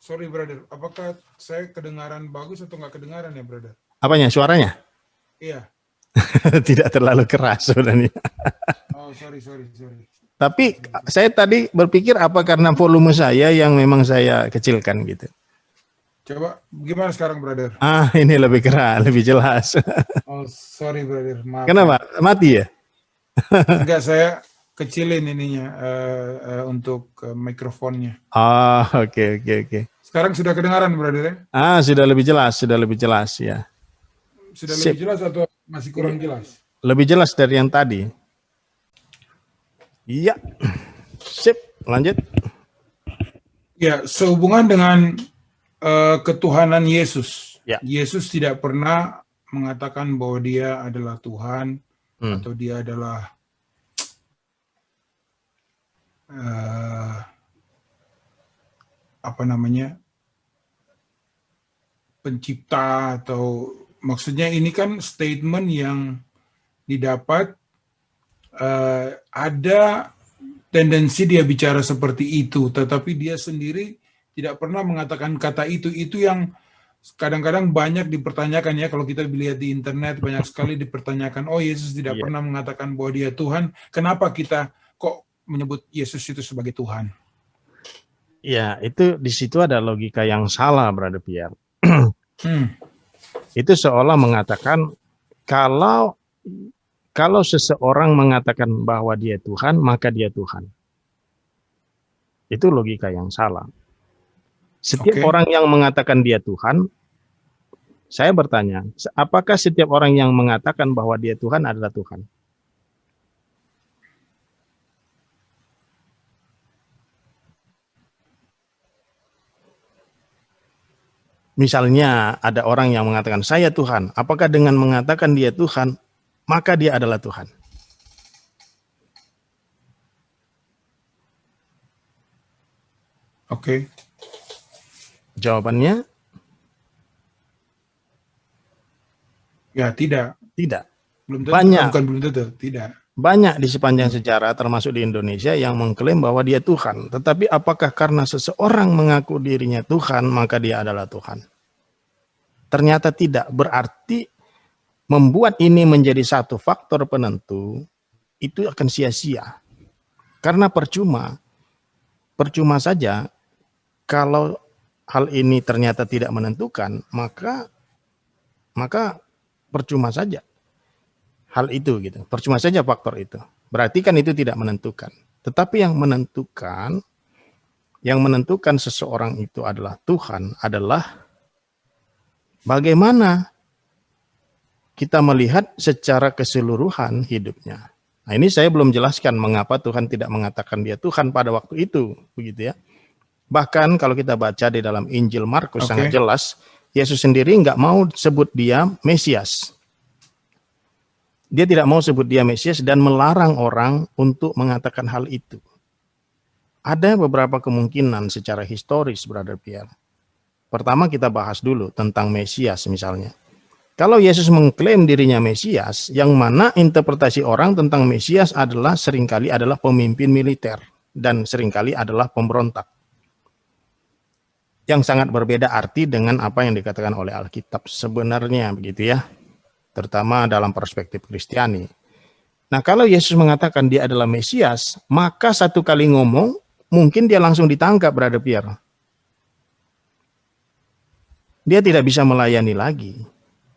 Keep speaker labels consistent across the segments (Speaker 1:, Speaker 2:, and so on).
Speaker 1: Sorry brother, apakah saya kedengaran bagus atau nggak kedengaran ya brother?
Speaker 2: Apanya, suaranya?
Speaker 1: Iya.
Speaker 2: Tidak terlalu keras sebenarnya.
Speaker 1: Oh sorry.
Speaker 2: Tapi saya tadi berpikir apa karena volume saya yang memang saya kecilkan gitu.
Speaker 1: Coba gimana sekarang brother?
Speaker 2: Ini lebih keras, lebih jelas.
Speaker 1: Oh sorry brother, maaf.
Speaker 2: Kenapa? Mati ya?
Speaker 1: Enggak, saya kecilin ininya untuk mikrofonnya.
Speaker 2: Oke.
Speaker 1: Sekarang sudah kedengaran brother ya?
Speaker 2: Sudah lebih jelas ya.
Speaker 1: Sudah
Speaker 2: Sip.
Speaker 1: lebih jelas atau masih kurang jelas?
Speaker 2: Lebih jelas dari yang tadi. Iya. Sip, lanjut.
Speaker 1: Ya, sehubungan dengan ketuhanan Yesus.
Speaker 2: Ya.
Speaker 1: Yesus tidak pernah mengatakan bahwa dia adalah Tuhan atau dia adalah pencipta, atau maksudnya ini kan statement yang didapat ada tendensi dia bicara seperti itu, tetapi dia sendiri tidak pernah mengatakan kata itu yang kadang-kadang banyak dipertanyakan ya. Kalau kita lihat di internet banyak sekali dipertanyakan, oh Yesus tidak pernah mengatakan bahwa dia Tuhan, kenapa kita kok menyebut Yesus itu sebagai Tuhan?
Speaker 2: Ya, itu di situ ada logika yang salah, Brother Pierre. Itu seolah mengatakan kalau seseorang mengatakan bahwa dia Tuhan, maka dia Tuhan. Itu logika yang salah. Setiap orang yang mengatakan dia Tuhan, saya bertanya, apakah setiap orang yang mengatakan bahwa dia Tuhan adalah Tuhan? Misalnya ada orang yang mengatakan saya Tuhan, apakah dengan mengatakan dia Tuhan, maka dia adalah Tuhan?
Speaker 1: Oke.
Speaker 2: Jawabannya?
Speaker 1: Ya, tidak.
Speaker 2: Tidak.
Speaker 1: Belum tentu, tidak.
Speaker 2: Banyak di sepanjang sejarah, termasuk di Indonesia, yang mengklaim bahwa dia Tuhan. Tetapi apakah karena seseorang mengaku dirinya Tuhan, maka dia adalah Tuhan? Ternyata tidak. Berarti membuat ini menjadi satu faktor penentu, itu akan sia-sia. Karena percuma saja kalau hal ini ternyata tidak menentukan, maka percuma saja hal itu gitu. Percuma saja faktor itu. Berarti kan itu tidak menentukan. Tetapi yang menentukan seseorang itu adalah Tuhan, adalah bagaimana kita melihat secara keseluruhan hidupnya. Nah, ini saya belum jelaskan mengapa Tuhan tidak mengatakan dia Tuhan pada waktu itu, begitu ya. Bahkan kalau kita baca di dalam Injil Markus sangat jelas, Yesus sendiri nggak mau sebut dia Mesias. Dia tidak mau sebut dia Mesias dan melarang orang untuk mengatakan hal itu. Ada beberapa kemungkinan secara historis, Brother Pierre. Pertama kita bahas dulu tentang Mesias misalnya. Kalau Yesus mengklaim dirinya Mesias, yang mana interpretasi orang tentang Mesias adalah seringkali adalah pemimpin militer dan seringkali adalah pemberontak. Yang sangat berbeda arti dengan apa yang dikatakan oleh Alkitab sebenarnya, begitu ya. Terutama dalam perspektif Kristiani. Nah, kalau Yesus mengatakan dia adalah Mesias, maka satu kali ngomong, mungkin dia langsung ditangkap, Brother Pierre. Dia tidak bisa melayani lagi.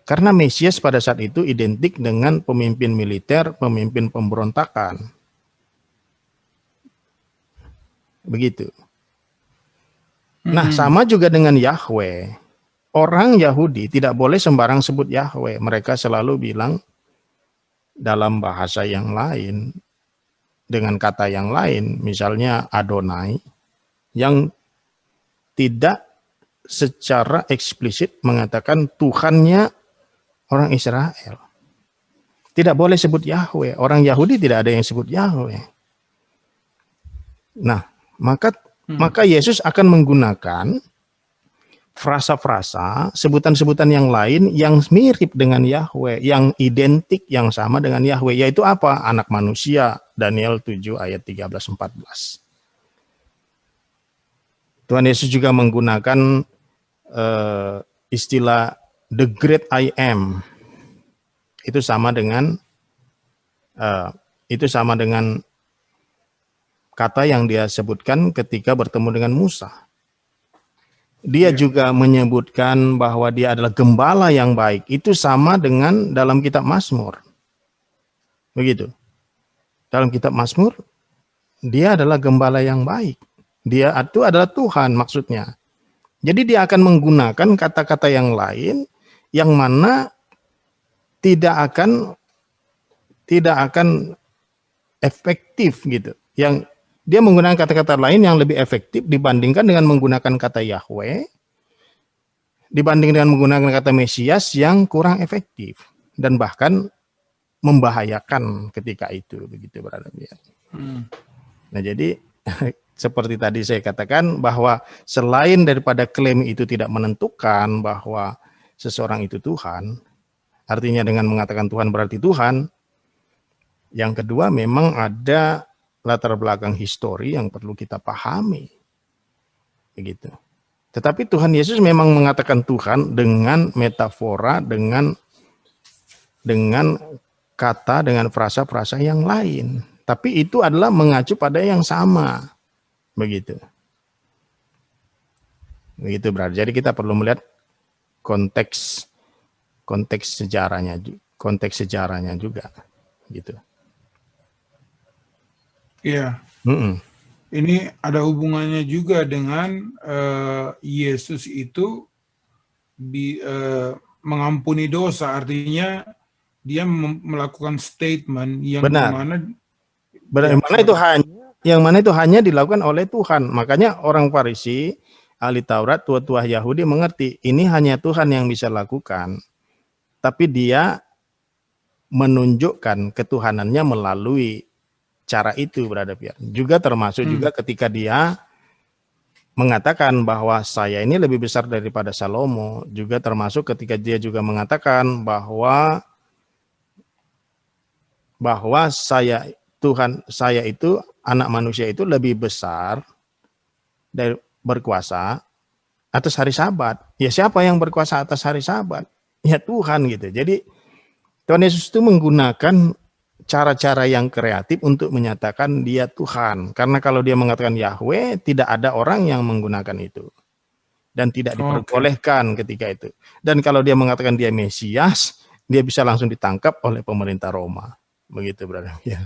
Speaker 2: Karena Mesias pada saat itu identik dengan pemimpin militer, pemimpin pemberontakan. Begitu. Nah, sama juga dengan Yahweh. Orang Yahudi tidak boleh sembarang sebut Yahweh. Mereka selalu bilang dalam bahasa yang lain, dengan kata yang lain, misalnya Adonai, yang tidak secara eksplisit mengatakan Tuhannya orang Israel. Tidak boleh sebut Yahweh. Orang Yahudi tidak ada yang sebut Yahweh. Nah, maka Yesus akan menggunakan frasa-frasa, sebutan-sebutan yang lain yang mirip dengan Yahweh, yang identik, yang sama dengan Yahweh, yaitu apa? Anak manusia, Daniel 7 ayat 13-14. Tuhan Yesus juga menggunakan istilah the great I am. Itu sama dengan kata yang dia sebutkan ketika bertemu dengan Musa. Dia juga menyebutkan bahwa dia adalah gembala yang baik. Itu sama dengan dalam kitab Mazmur. Begitu. Dalam kitab Mazmur, dia adalah gembala yang baik. Dia itu adalah Tuhan maksudnya. Jadi dia akan menggunakan kata-kata yang lain yang mana tidak akan efektif gitu. Yang dia menggunakan kata-kata lain yang lebih efektif dibandingkan dengan menggunakan kata Yahweh, dibanding dengan menggunakan kata Mesias yang kurang efektif dan bahkan membahayakan ketika itu, begitu berada. Nah, jadi seperti tadi saya katakan bahwa selain daripada klaim itu tidak menentukan bahwa seseorang itu Tuhan, artinya dengan mengatakan Tuhan berarti Tuhan. Yang kedua, memang ada latar belakang histori yang perlu kita pahami. Begitu. Tetapi Tuhan Yesus memang mengatakan Tuhan dengan metafora, dengan kata, dengan frasa-frasa yang lain. Tapi itu adalah mengacu pada yang sama. Begitu. Begitu berarti. Jadi kita perlu melihat konteks sejarahnya juga. Gitu.
Speaker 1: Iya. Ini ada hubungannya juga dengan Yesus itu mengampuni dosa, artinya dia melakukan statement yang mana itu hanya dilakukan oleh Tuhan. Makanya orang Farisi, ahli Taurat, tua-tua Yahudi mengerti ini hanya Tuhan yang bisa lakukan, tapi dia menunjukkan ketuhanannya melalui cara itu, Brother Pierre. Juga termasuk juga ketika dia mengatakan bahwa saya ini lebih besar daripada Salomo. Juga termasuk ketika dia juga mengatakan bahwa saya itu anak manusia itu lebih besar dari berkuasa atas hari Sabat. Ya, siapa yang berkuasa atas hari Sabat? Ya, Tuhan gitu. Jadi Tuhan Yesus itu menggunakan cara-cara yang kreatif untuk menyatakan dia Tuhan. Karena kalau dia mengatakan Yahweh, tidak ada orang yang menggunakan itu. Dan tidak diperbolehkan ketika itu. Dan kalau dia mengatakan dia Mesias, dia bisa langsung ditangkap oleh pemerintah Roma. Begitu, Brother. Ya.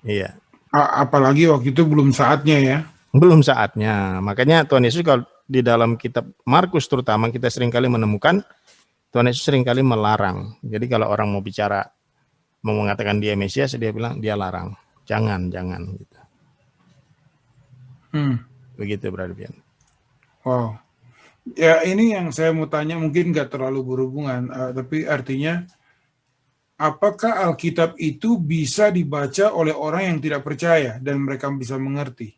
Speaker 1: Iya. Apalagi waktu itu belum saatnya ya.
Speaker 2: Belum saatnya. Makanya Tuhan Yesus kalau di dalam kitab Markus terutama kita seringkali menemukan Tuhan Yesus seringkali melarang. Jadi kalau orang mau bicara, mau mengatakan dia Mesias, dia bilang dia larang. Jangan gitu. Begitu, Brother Bian.
Speaker 1: Wow. Ya, ini yang saya mau tanya mungkin nggak terlalu berhubungan, tapi artinya apakah Alkitab itu bisa dibaca oleh orang yang tidak percaya dan mereka bisa mengerti?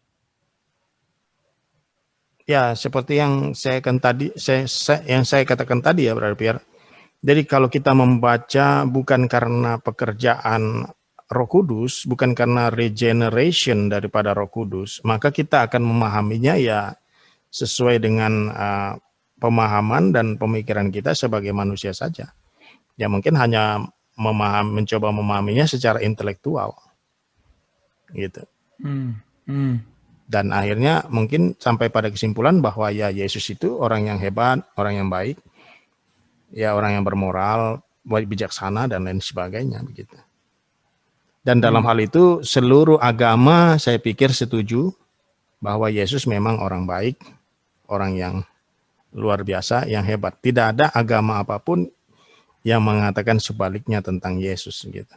Speaker 2: Ya, seperti yang saya katakan tadi ya, Brother Pierre. Jadi kalau kita membaca bukan karena pekerjaan Roh Kudus, bukan karena regeneration daripada Roh Kudus, maka kita akan memahaminya ya sesuai dengan pemahaman dan pemikiran kita sebagai manusia saja. Ya mungkin hanya mencoba memahaminya secara intelektual, gitu. Dan akhirnya mungkin sampai pada kesimpulan bahwa ya Yesus itu orang yang hebat, orang yang baik. Ya orang yang bermoral, bijaksana dan lain sebagainya begitu. Dan dalam hal itu seluruh agama saya pikir setuju bahwa Yesus memang orang baik, orang yang luar biasa, yang hebat. Tidak ada agama apapun yang mengatakan sebaliknya tentang Yesus gitu.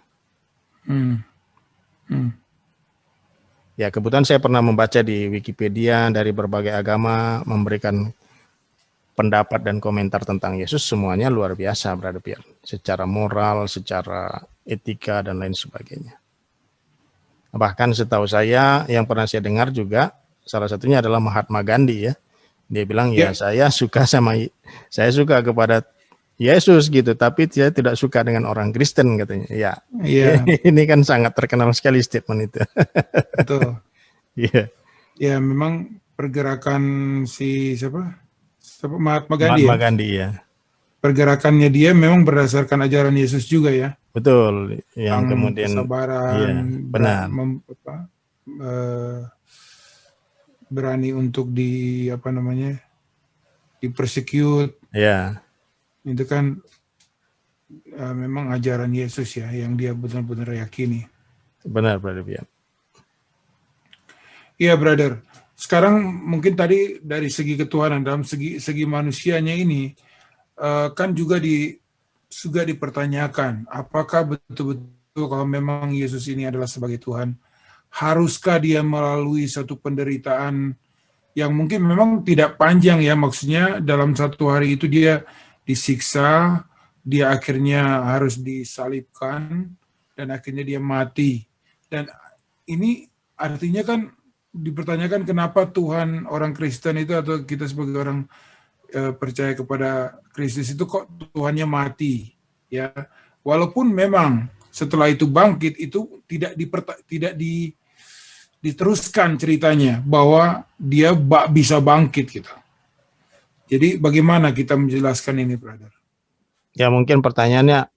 Speaker 2: Ya kebetulan saya pernah membaca di Wikipedia dari berbagai agama memberikan pendapat dan komentar tentang Yesus, semuanya luar biasa, Brother Pierre. Secara moral, secara etika, dan lain sebagainya. Bahkan setahu saya, yang pernah saya dengar juga, salah satunya adalah Mahatma Gandhi ya. Dia bilang, ya saya suka kepada Yesus gitu, tapi saya tidak suka dengan orang Kristen katanya. Ya, ini kan sangat terkenal sekali statement itu.
Speaker 1: Betul.
Speaker 2: Iya.
Speaker 1: Ya memang pergerakan si siapa? Mahatma Gandhi
Speaker 2: Mahatma
Speaker 1: ya.
Speaker 2: Gandhi ya.
Speaker 1: Pergerakannya dia memang berdasarkan ajaran Yesus juga ya.
Speaker 2: Betul, yang
Speaker 1: Tentang
Speaker 2: kemudian
Speaker 1: kesabaran,
Speaker 2: iya, benar.
Speaker 1: Berani untuk dipersecute.
Speaker 2: Ya,
Speaker 1: Itu kan memang ajaran Yesus ya yang dia benar-benar yakini.
Speaker 2: benar Brother Bian.
Speaker 1: Iya, brother. Sekarang mungkin tadi dari segi ketuhanan, dalam segi manusianya ini kan juga dipertanyakan, apakah betul-betul kalau memang Yesus ini adalah sebagai Tuhan, haruskah dia melalui satu penderitaan yang mungkin memang tidak panjang ya, maksudnya dalam satu hari itu dia disiksa, dia akhirnya harus disalibkan, dan akhirnya dia mati. Dan ini artinya kan dipertanyakan kenapa Tuhan orang Kristen itu atau kita sebagai orang percaya kepada Kristus itu kok Tuhannya mati ya, walaupun memang setelah itu bangkit itu tidak diteruskan ceritanya bahwa dia bisa bangkit gitu. Jadi bagaimana kita menjelaskan ini, brother?
Speaker 2: Ya mungkin pertanyaannya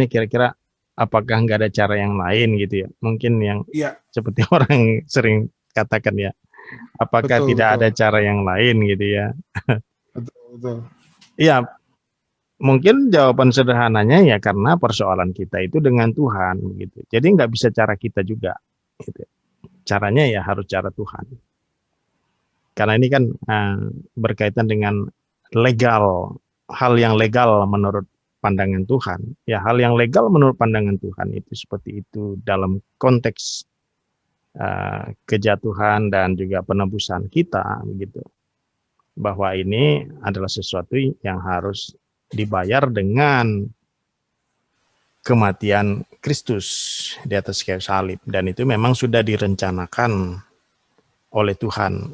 Speaker 2: kira-kira apakah nggak ada cara yang lain gitu ya? Mungkin yang seperti orang sering katakan ya, apakah tidak ada cara yang lain gitu ya?
Speaker 1: Betul.
Speaker 2: Iya, mungkin jawaban sederhananya ya karena persoalan kita itu dengan Tuhan gitu. Jadi nggak bisa cara kita juga. Gitu. Caranya ya harus cara Tuhan. Karena ini kan berkaitan dengan legal, hal yang legal menurut pandangan Tuhan. Ya hal yang legal menurut pandangan Tuhan itu seperti itu dalam konteks kejatuhan dan juga penebusan kita begitu. Bahwa ini adalah sesuatu yang harus dibayar dengan kematian Kristus di atas kayu salib, dan itu memang sudah direncanakan oleh Tuhan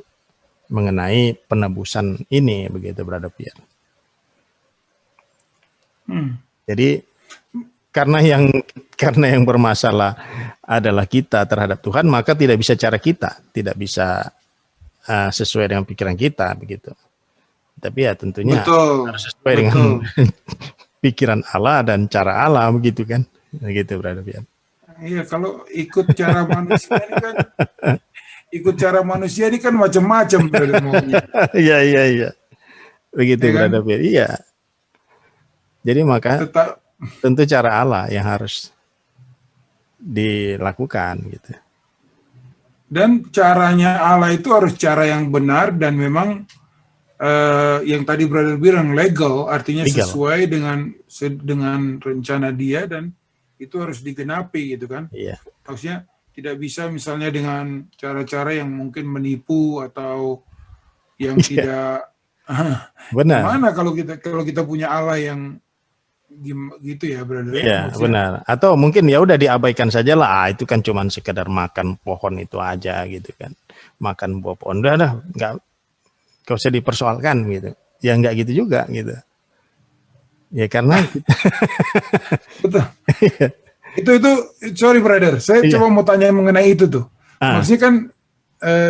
Speaker 2: mengenai penebusan ini begitu Brother Pierre. Jadi karena yang bermasalah adalah kita terhadap Tuhan, maka tidak bisa cara kita, tidak bisa sesuai dengan pikiran kita begitu. Tapi ya tentunya harus sesuai dengan pikiran Allah dan cara Allah begitu kan. Begitu Brother Pierre.
Speaker 1: Iya, kalau ikut cara manusia ini kan macam-macam maunya.
Speaker 2: Iya. Begitu ya, Brother Pierre. Iya. Jadi maka tentu cara Allah yang harus dilakukan gitu.
Speaker 1: Dan caranya Allah itu harus cara yang benar dan memang yang tadi Brother bilang legal, artinya legal. Sesuai dengan rencana dia dan itu harus digenapi gitu kan.
Speaker 2: Iya.
Speaker 1: Maksudnya tidak bisa misalnya dengan cara-cara yang mungkin menipu atau yang tidak
Speaker 2: benar.
Speaker 1: Gimana kalau kita punya Allah yang gitu ya, brother?
Speaker 2: Iya, benar. Atau mungkin ya udah diabaikan saja lah, itu kan cuman sekedar makan pohon itu aja gitu kan. Makan buah pohon udah nggak usah dipersoalkan gitu. Ya nggak gitu juga gitu. Ya karena
Speaker 1: betul. itu sorry brother, saya coba mau tanya mengenai itu tuh. Maksudnya kan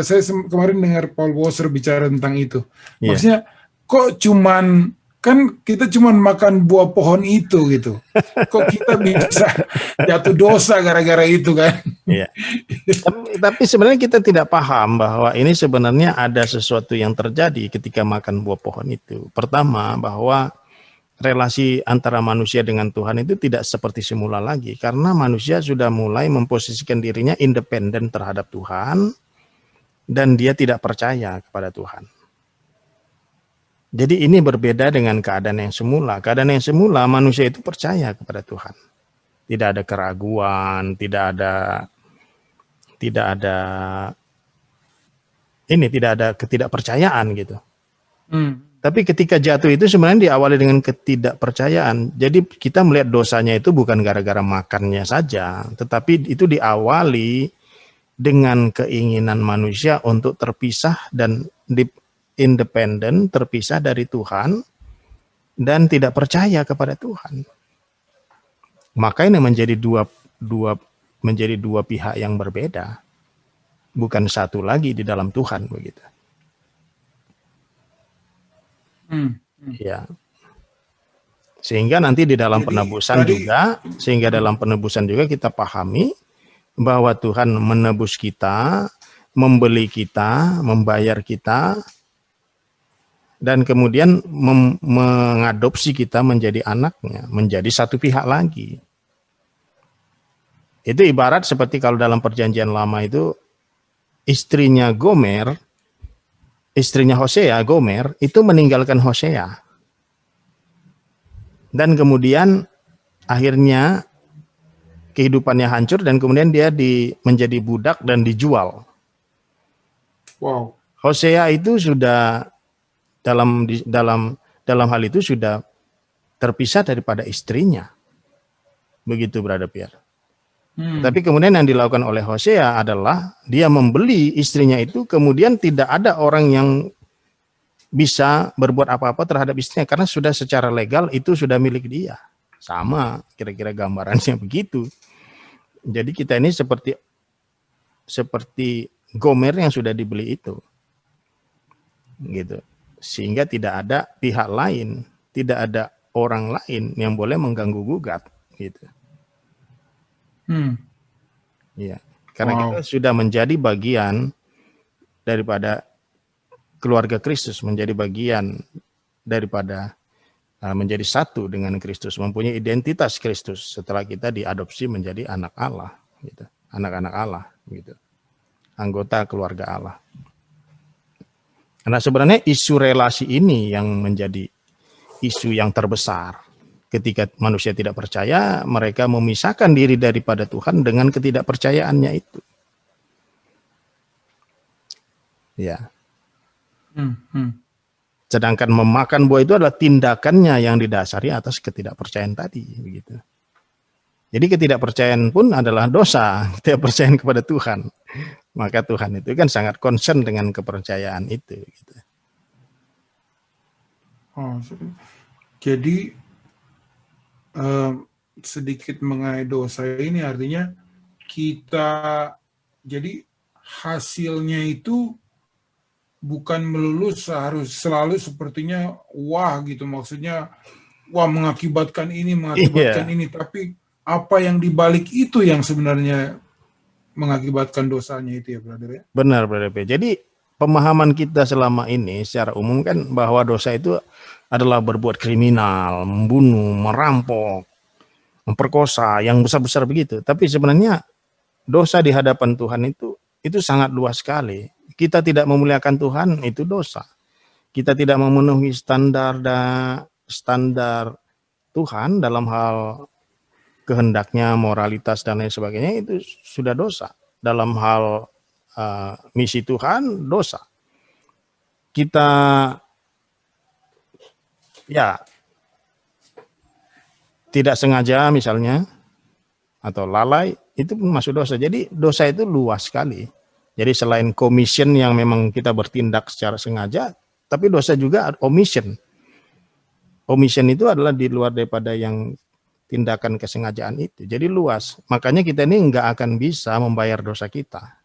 Speaker 1: saya kemarin dengar Paul Washer bicara tentang itu. Maksudnya kok kita cuman makan buah pohon itu gitu. Kok kita bisa jatuh dosa gara-gara itu kan?
Speaker 2: Iya. Tapi sebenarnya kita tidak paham bahwa ini sebenarnya ada sesuatu yang terjadi ketika makan buah pohon itu. Pertama, bahwa relasi antara manusia dengan Tuhan itu tidak seperti semula lagi. Karena manusia sudah mulai memposisikan dirinya independen terhadap Tuhan dan dia tidak percaya kepada Tuhan. Jadi ini berbeda dengan keadaan yang semula. Keadaan yang semula manusia itu percaya kepada Tuhan. Tidak ada keraguan, tidak ada ketidakpercayaan gitu. Tapi ketika jatuh itu sebenarnya diawali dengan ketidakpercayaan. Jadi kita melihat dosanya itu bukan gara-gara makannya saja, tetapi itu diawali dengan keinginan manusia untuk terpisah dan independen, terpisah dari Tuhan dan tidak percaya kepada Tuhan. Maka ini menjadi dua pihak yang berbeda. bukan satu lagi di dalam Tuhan begitu. Ya. Sehingga nanti di dalam penebusan juga, dalam penebusan juga kita pahami bahwa Tuhan menebus kita, membeli kita, membayar kita, dan kemudian mengadopsi kita menjadi anaknya, menjadi satu pihak lagi. Itu ibarat seperti kalau dalam perjanjian lama itu istrinya Gomer, istrinya Hosea, Gomer, itu meninggalkan Hosea. Dan kemudian akhirnya kehidupannya hancur dan kemudian dia menjadi budak dan dijual.
Speaker 1: Wow.
Speaker 2: Hosea itu sudah dalam hal itu sudah terpisah daripada istrinya. Begitu Brother Pierre. Tapi kemudian yang dilakukan oleh Hosea adalah dia membeli istrinya itu, kemudian tidak ada orang yang bisa berbuat apa-apa terhadap istrinya karena sudah secara legal itu sudah milik dia. Sama kira-kira gambarannya begitu. Jadi kita ini seperti Gomer yang sudah dibeli itu. Gitu. Sehingga tidak ada pihak lain, tidak ada orang lain yang boleh mengganggu gugat gitu. Ya, karena kita sudah menjadi bagian daripada keluarga Kristus, menjadi bagian daripada menjadi satu dengan Kristus, mempunyai identitas Kristus setelah kita diadopsi menjadi anak Allah, gitu. Anak-anak Allah, gitu. Anggota keluarga Allah. Karena sebenarnya isu relasi ini yang menjadi isu yang terbesar. Ketika manusia tidak percaya, mereka memisahkan diri daripada Tuhan dengan ketidakpercayaannya itu. Ya. Sedangkan memakan buah itu adalah tindakannya yang didasari atas ketidakpercayaan tadi, begitu. Jadi ketidakpercayaan pun adalah dosa, ketidakpercayaan kepada Tuhan. Maka Tuhan itu kan sangat concern dengan kepercayaan itu. Gitu.
Speaker 1: Jadi sedikit mengenai dosa ini artinya jadi hasilnya itu bukan melulu harus selalu sepertinya wah gitu, maksudnya wah mengakibatkan ini ini, tapi apa yang dibalik itu yang sebenarnya mengakibatkan dosanya itu ya brother ya.
Speaker 2: Benar brother. Jadi pemahaman kita selama ini secara umum kan bahwa dosa itu adalah berbuat kriminal, membunuh, merampok, memperkosa, yang besar-besar begitu. Tapi sebenarnya dosa di hadapan Tuhan itu sangat luas sekali. Kita tidak memuliakan Tuhan, itu dosa. Kita tidak memenuhi standar Tuhan dalam hal kehendaknya, moralitas, dan lain sebagainya, itu sudah dosa. Dalam hal misi Tuhan, dosa. Kita, ya, tidak sengaja misalnya, atau lalai, itu pun masuk dosa. Jadi dosa itu luas sekali. Jadi selain commission yang memang kita bertindak secara sengaja, tapi dosa juga omission. Omission itu adalah di luar daripada yang tindakan kesengajaan itu. Jadi luas. Makanya kita ini nggak akan bisa membayar dosa kita.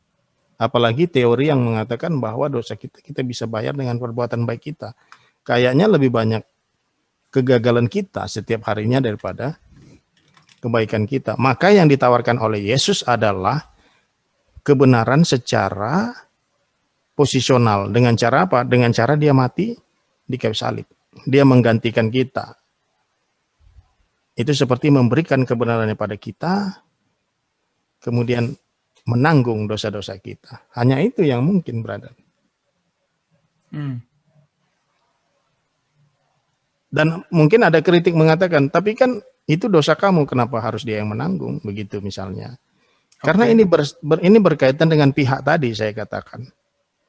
Speaker 2: Apalagi teori yang mengatakan bahwa dosa kita bisa bayar dengan perbuatan baik kita. Kayaknya lebih banyak kegagalan kita setiap harinya daripada kebaikan kita. Maka yang ditawarkan oleh Yesus adalah kebenaran secara posisional. Dengan cara apa? Dengan cara dia mati di kayu salib. Dia menggantikan kita. Itu seperti memberikan kebenarannya pada kita, kemudian menanggung dosa-dosa kita. Hanya itu yang mungkin, brother. Dan mungkin ada kritik mengatakan, tapi kan itu dosa kamu, kenapa harus dia yang menanggung? Begitu misalnya. Karena ini berkaitan dengan pihak tadi saya katakan.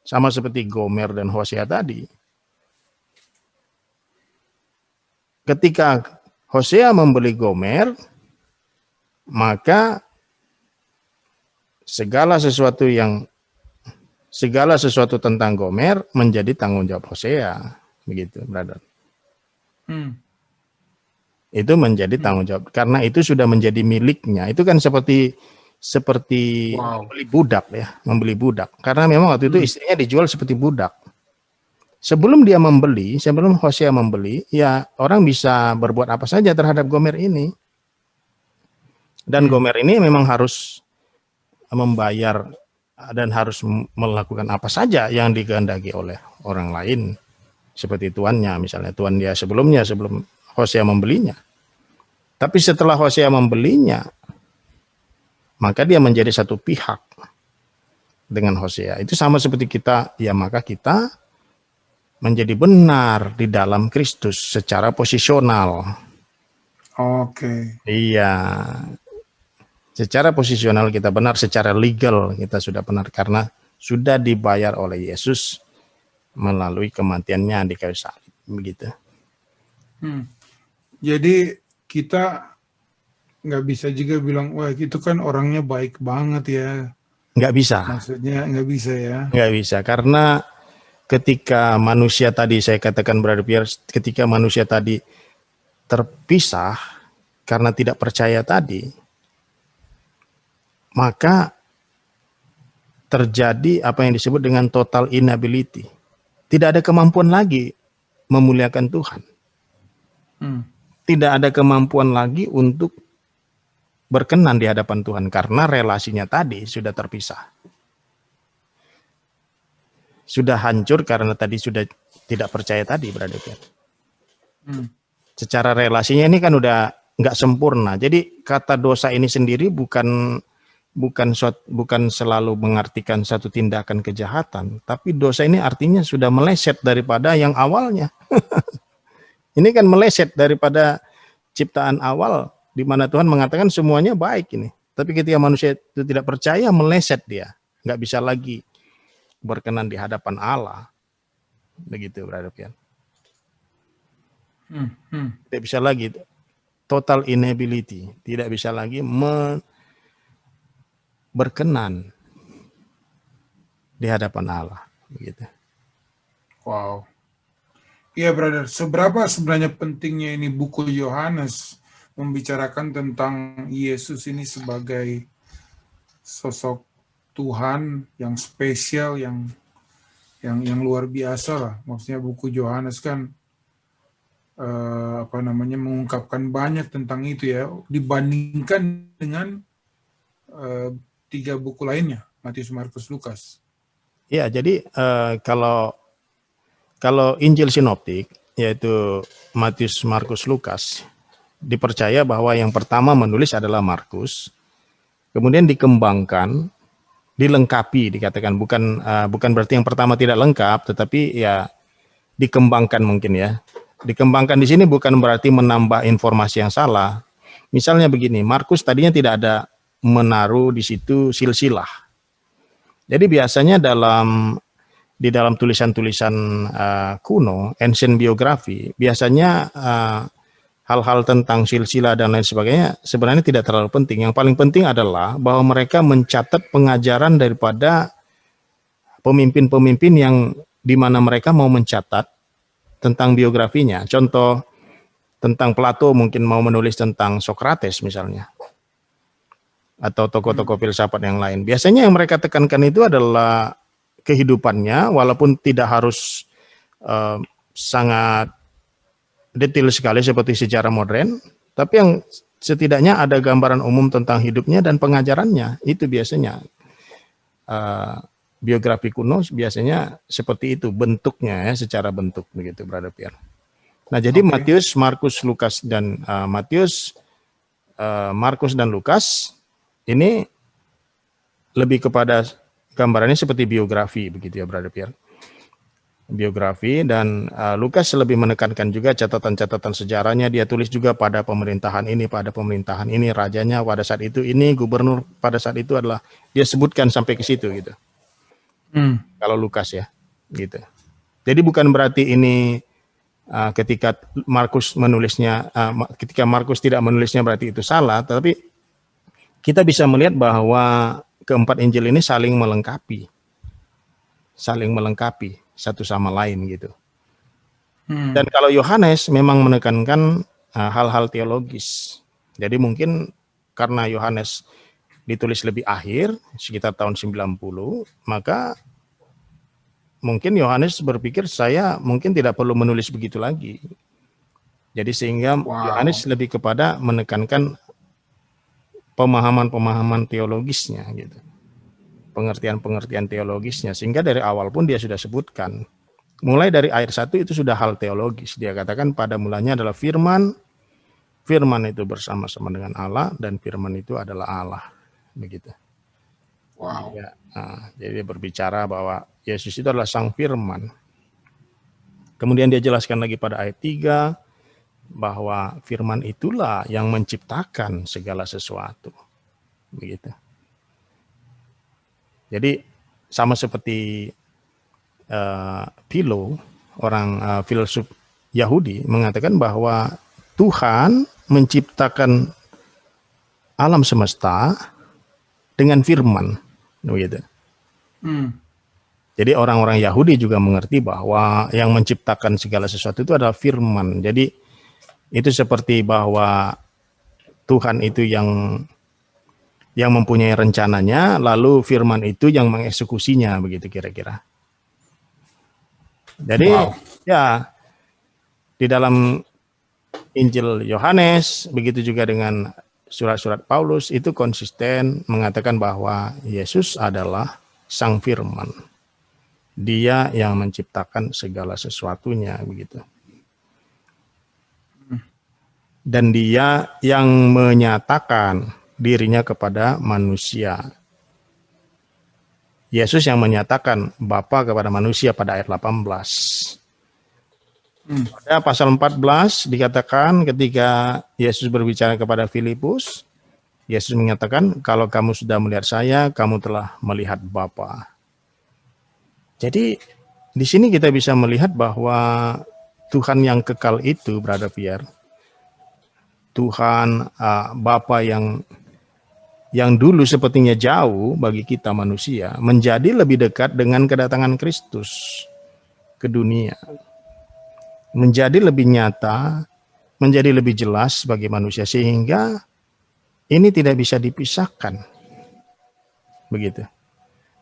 Speaker 2: Sama seperti Gomer dan Hosea tadi. Ketika Hosea membeli Gomer, maka segala sesuatu tentang Gomer menjadi tanggung jawab Hosea. Begitu, brother. Itu menjadi tanggung jawab. Karena itu sudah menjadi miliknya. Itu kan seperti seperti
Speaker 1: Wow.
Speaker 2: membeli budak ya, membeli budak. Karena memang waktu itu istrinya dijual seperti budak. Sebelum dia membeli, sebelum Hosea membeli, ya orang bisa berbuat apa saja terhadap Gomer ini. Dan Gomer ini memang harus membayar dan harus melakukan apa saja yang dikehendaki oleh orang lain. Seperti tuannya, misalnya tuan dia sebelumnya, sebelum Hosea membelinya. Tapi setelah Hosea membelinya, maka dia menjadi satu pihak dengan Hosea. Itu sama seperti kita, ya maka kita menjadi benar di dalam Kristus secara posisional.
Speaker 1: Oke.
Speaker 2: Iya. Secara posisional kita benar, secara legal kita sudah benar karena sudah dibayar oleh Yesus melalui kematiannya di kayu salib, begitu.
Speaker 1: Jadi kita nggak bisa juga bilang, wah itu kan orangnya baik banget ya.
Speaker 2: Nggak bisa.
Speaker 1: Maksudnya nggak bisa ya.
Speaker 2: Nggak bisa, karena ketika manusia tadi, saya katakan Brother Pierre, ketika manusia tadi terpisah karena tidak percaya tadi, maka terjadi apa yang disebut dengan total inability. Tidak ada kemampuan lagi memuliakan Tuhan. Tidak ada kemampuan lagi untuk berkenan di hadapan Tuhan karena relasinya tadi sudah terpisah. Sudah hancur karena tadi sudah tidak percaya tadi, Brother Pierre. Secara relasinya ini kan udah nggak sempurna. Jadi kata dosa ini sendiri bukan selalu mengartikan satu tindakan kejahatan, tapi dosa ini artinya sudah meleset daripada yang awalnya. Ini kan meleset daripada ciptaan awal, di mana Tuhan mengatakan semuanya baik ini. Tapi ketika manusia itu tidak percaya, meleset dia, nggak bisa lagi berkenan di hadapan Allah, begitu Brother Pian. Tidak bisa lagi, total inability, tidak bisa lagi berkenan di hadapan Allah, begitu.
Speaker 1: Wow. Iya, brother. Seberapa sebenarnya pentingnya ini buku Yohanes membicarakan tentang Yesus ini sebagai sosok Tuhan yang spesial, yang luar biasa lah. Maksudnya buku Yohanes kan mengungkapkan banyak tentang itu ya, dibandingkan dengan 3 buku lainnya, Matius, Markus, Lukas.
Speaker 2: Ya, jadi kalau Injil sinoptik, yaitu Matius, Markus, Lukas, dipercaya bahwa yang pertama menulis adalah Markus, kemudian dikembangkan, dilengkapi, dikatakan bukan berarti yang pertama tidak lengkap, tetapi ya dikembangkan mungkin ya. Dikembangkan di sini bukan berarti menambah informasi yang salah. Misalnya begini, Markus tadinya tidak ada menaruh di situ silsilah. Jadi biasanya di dalam tulisan-tulisan kuno, ancient biografi, biasanya hal-hal tentang silsilah dan lain sebagainya sebenarnya tidak terlalu penting. Yang paling penting adalah bahwa mereka mencatat pengajaran daripada pemimpin-pemimpin yang di mana mereka mau mencatat tentang biografinya. Contoh tentang Plato mungkin mau menulis tentang Socrates misalnya, atau tokoh-tokoh filsafat yang lain. Biasanya yang mereka tekankan itu adalah kehidupannya, walaupun tidak harus sangat detail sekali seperti sejarah modern, tapi yang setidaknya ada gambaran umum tentang hidupnya dan pengajarannya. Itu biasanya biografi kuno biasanya seperti itu bentuknya ya, secara bentuk begitu, Brother Pierre. Nah, jadi Matius, Markus, Lukas dan Markus dan Lukas ini lebih kepada gambarannya seperti biografi begitu ya, Brother Pierre. Biografi, dan Lukas lebih menekankan juga catatan-catatan sejarahnya. Dia tulis juga pada pemerintahan ini, rajanya pada saat itu ini, gubernur pada saat itu adalah, dia sebutkan sampai ke situ gitu. Kalau Lukas ya, gitu. Jadi bukan berarti ini ketika Markus menulisnya, ketika Markus tidak menulisnya berarti itu salah, tetapi kita bisa melihat bahwa keempat Injil ini saling melengkapi satu sama lain gitu. Dan kalau Yohanes memang menekankan hal-hal teologis. Jadi mungkin karena Yohanes ditulis lebih akhir, sekitar tahun 90, maka mungkin Yohanes berpikir saya mungkin tidak perlu menulis begitu lagi. Jadi sehingga Yohanes lebih kepada menekankan pemahaman-pemahaman teologisnya gitu. Pengertian-pengertian teologisnya, sehingga dari awal pun dia sudah sebutkan. Mulai dari ayat 1 itu sudah hal teologis. Dia katakan pada mulanya adalah firman, firman itu bersama-sama dengan Allah, dan firman itu adalah Allah. Begitu.
Speaker 1: Wow.
Speaker 2: Ya, jadi dia berbicara bahwa Yesus itu adalah sang firman. Kemudian dia jelaskan lagi pada ayat 3, bahwa firman itulah yang menciptakan segala sesuatu. Begitu. Jadi sama seperti Philo, orang filsuf Yahudi, mengatakan bahwa Tuhan menciptakan alam semesta dengan firman. Begitu. Jadi orang-orang Yahudi juga mengerti bahwa yang menciptakan segala sesuatu itu adalah firman. Jadi itu seperti bahwa Tuhan itu yang mempunyai rencananya, lalu firman itu yang mengeksekusinya, begitu kira-kira. Jadi ya di dalam Injil Yohanes, begitu juga dengan surat-surat Paulus, itu konsisten mengatakan bahwa Yesus adalah sang firman. Dia yang menciptakan segala sesuatunya, begitu. Dan dia yang menyatakan dirinya kepada manusia. Yesus yang menyatakan Bapa kepada manusia pada ayat 18. Pada pasal 14 dikatakan ketika Yesus berbicara kepada Filipus, Yesus menyatakan, kalau kamu sudah melihat saya, kamu telah melihat Bapa. Jadi di sini kita bisa melihat bahwa Tuhan yang kekal itu, Brother Pierre, Tuhan Bapa yang dulu sepertinya jauh bagi kita manusia, menjadi lebih dekat dengan kedatangan Kristus ke dunia. Menjadi lebih nyata, menjadi lebih jelas bagi manusia, sehingga ini tidak bisa dipisahkan. Begitu.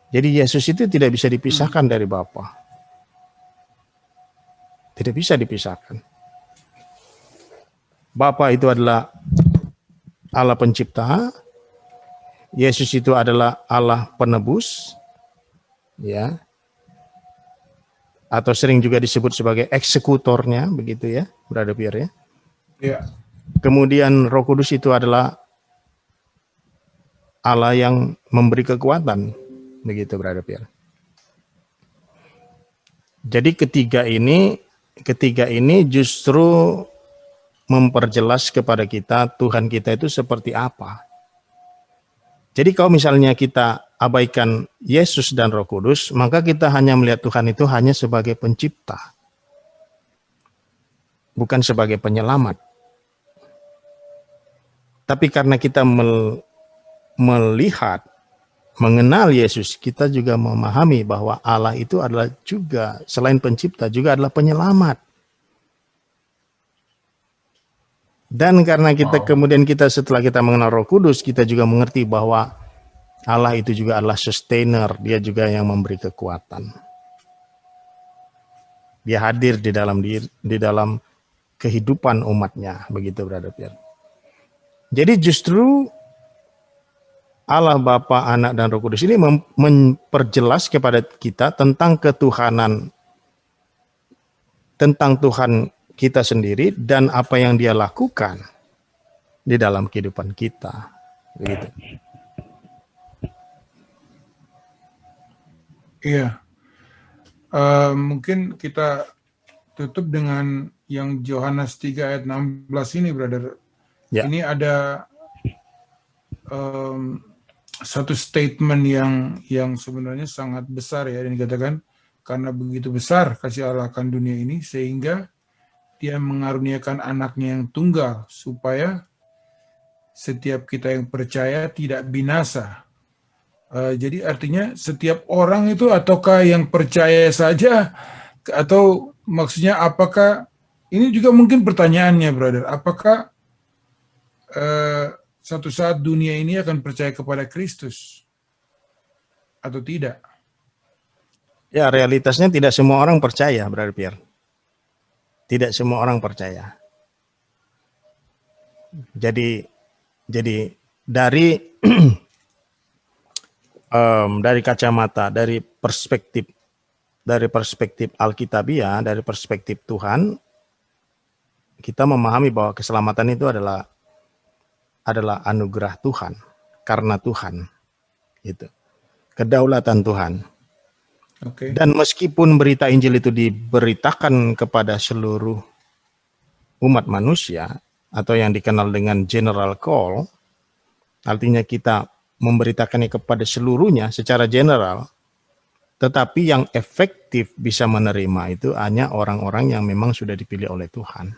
Speaker 2: Jadi Yesus itu tidak bisa dipisahkan dari Bapa. Tidak bisa dipisahkan. Bapa itu adalah Allah pencipta, Yesus itu adalah Allah penebus, ya, atau sering juga disebut sebagai eksekutornya, begitu ya, Brother Pierre ya.
Speaker 1: Ya.
Speaker 2: Kemudian Roh Kudus itu adalah Allah yang memberi kekuatan, begitu Brother Pierre. Jadi ketiga ini justru memperjelas kepada kita Tuhan kita itu seperti apa. Jadi kalau misalnya kita abaikan Yesus dan Roh Kudus, maka kita hanya melihat Tuhan itu hanya sebagai pencipta, bukan sebagai penyelamat. Tapi karena kita melihat, mengenal Yesus, kita juga memahami bahwa Allah itu adalah juga, selain pencipta, juga adalah penyelamat. Dan karena kita kemudian setelah kita mengenal Roh Kudus, kita juga mengerti bahwa Allah itu juga adalah sustainer, dia juga yang memberi kekuatan. Dia hadir di dalam kehidupan umatnya, begitu Brother Pierre. Jadi justru Allah Bapa, Anak dan Roh Kudus ini memperjelas kepada kita tentang ketuhanan, tentang Tuhan kita sendiri dan apa yang dia lakukan di dalam kehidupan kita. Begitu.
Speaker 1: Iya. Mungkin kita tutup dengan yang Yohanes 3 ayat 16 ini, Brother. Ya. Ini ada satu statement yang sebenarnya sangat besar ya, dan dikatakan karena begitu besar kasih Allah akan dunia ini sehingga Dia mengaruniakan anaknya yang tunggal supaya setiap kita yang percaya tidak binasa. Jadi artinya setiap orang itu ataukah yang percaya saja, atau maksudnya apakah, ini juga mungkin pertanyaannya Brother, apakah satu saat dunia ini akan percaya kepada Kristus atau tidak?
Speaker 2: Ya, realitasnya tidak semua orang percaya, Brother Pierre. Tidak semua orang percaya. Jadi dari dari kacamata, dari perspektif Alkitabiah, dari perspektif Tuhan, kita memahami bahwa keselamatan itu adalah anugerah Tuhan, karena Tuhan, gitu. Kedaulatan Tuhan.
Speaker 1: Oke.
Speaker 2: Dan meskipun berita Injil itu diberitakan kepada seluruh umat manusia, atau yang dikenal dengan general call, artinya kita memberitakannya kepada seluruhnya secara general, tetapi yang efektif bisa menerima itu hanya orang-orang yang memang sudah dipilih oleh Tuhan.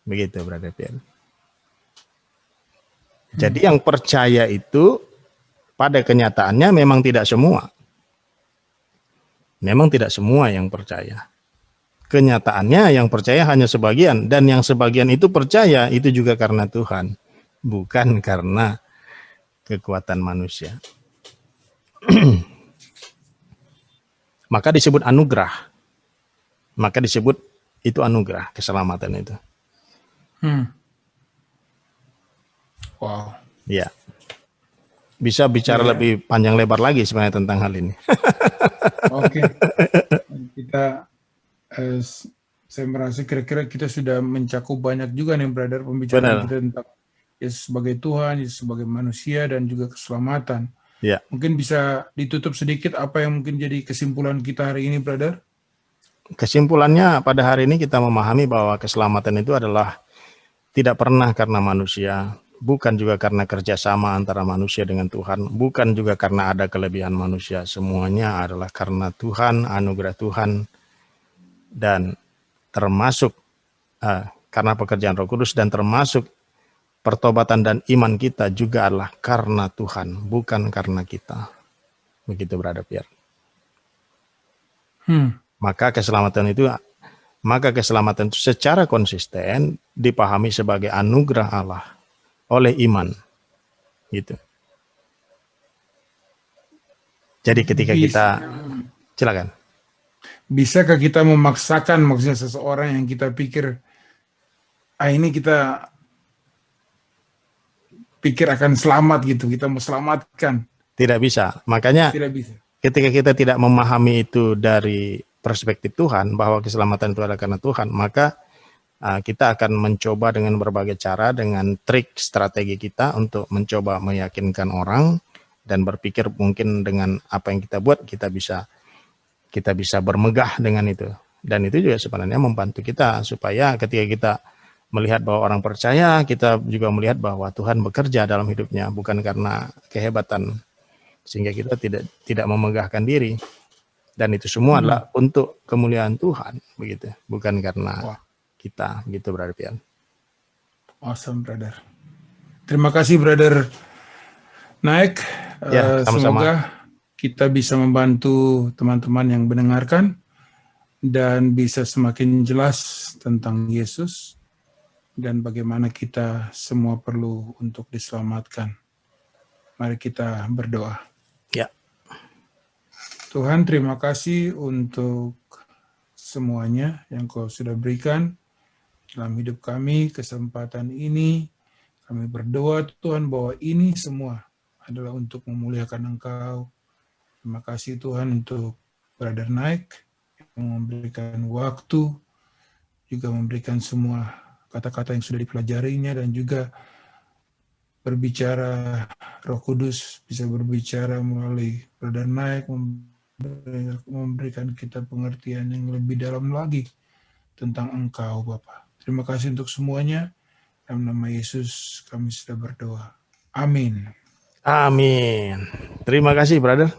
Speaker 2: Begitu, Brother Pierre. Jadi yang percaya itu pada kenyataannya memang tidak semua. Memang tidak semua yang percaya. Kenyataannya yang percaya hanya sebagian, dan yang sebagian itu percaya itu juga karena Tuhan, bukan karena kekuatan manusia. Maka disebut anugerah. Maka disebut itu anugerah, keselamatan itu.
Speaker 1: Wow.
Speaker 2: Ya. Bisa bicara lebih panjang lebar lagi sebenarnya tentang hal ini.
Speaker 1: Oke. Kita saya merasa kira-kira kita sudah mencakup banyak juga nih, Brother, pembicaraan kita tentang Yesus sebagai Tuhan, Yesus sebagai manusia, dan juga keselamatan.
Speaker 2: Ya.
Speaker 1: Mungkin bisa ditutup sedikit apa yang mungkin jadi kesimpulan kita hari ini, Brother?
Speaker 2: Kesimpulannya pada hari ini kita memahami bahwa keselamatan itu adalah tidak pernah karena manusia, bukan juga karena kerjasama antara manusia dengan Tuhan, bukan juga karena ada kelebihan manusia. Semuanya adalah karena Tuhan, anugerah Tuhan, dan termasuk karena pekerjaan Roh Kudus, dan termasuk pertobatan dan iman kita juga adalah karena Tuhan, bukan karena kita. Begitu, Brother Pierre. Maka keselamatan itu secara konsisten dipahami sebagai anugerah Allah oleh iman. Gitu. Jadi ketika kita, silakan.
Speaker 1: Bisakah kita memaksakan, maksudnya seseorang yang kita pikir ini kita pikir akan selamat gitu, kita mau selamatkan?
Speaker 2: Tidak bisa. Makanya
Speaker 1: tidak bisa.
Speaker 2: Ketika kita tidak memahami itu dari perspektif Tuhan, bahwa keselamatan itu adalah karena Tuhan, maka kita akan mencoba dengan berbagai cara, dengan trik strategi kita untuk mencoba meyakinkan orang, dan berpikir mungkin dengan apa yang kita buat kita bisa bermegah dengan itu. Dan itu juga sebenarnya membantu kita supaya ketika kita melihat bahwa orang percaya, kita juga melihat bahwa Tuhan bekerja dalam hidupnya, bukan karena kehebatan, sehingga kita tidak memegahkan diri. Dan itu semua adalah untuk kemuliaan Tuhan, begitu, bukan karena kita, gitu, Brother Pian.
Speaker 1: Awesome, Brother. Terima kasih, Brother Naik.
Speaker 2: Ya,
Speaker 1: semoga kita bisa membantu teman-teman yang mendengarkan dan bisa semakin jelas tentang Yesus dan bagaimana kita semua perlu untuk diselamatkan. Mari kita berdoa.
Speaker 2: Ya.
Speaker 1: Tuhan, terima kasih untuk semuanya yang Kau sudah berikan dalam hidup kami, kesempatan ini. Kami berdoa, Tuhan, bahwa ini semua adalah untuk memuliakan Engkau. Terima kasih, Tuhan, untuk Brother Naik yang memberikan waktu, juga memberikan semua kata-kata yang sudah dipelajarinya, dan juga berbicara Roh Kudus, bisa berbicara melalui Brother Naik, memberikan kita pengertian yang lebih dalam lagi tentang Engkau, Bapa. Terima kasih untuk semuanya. Dalam nama Yesus kami sudah berdoa. Amin.
Speaker 2: Amin. Terima kasih, Brother.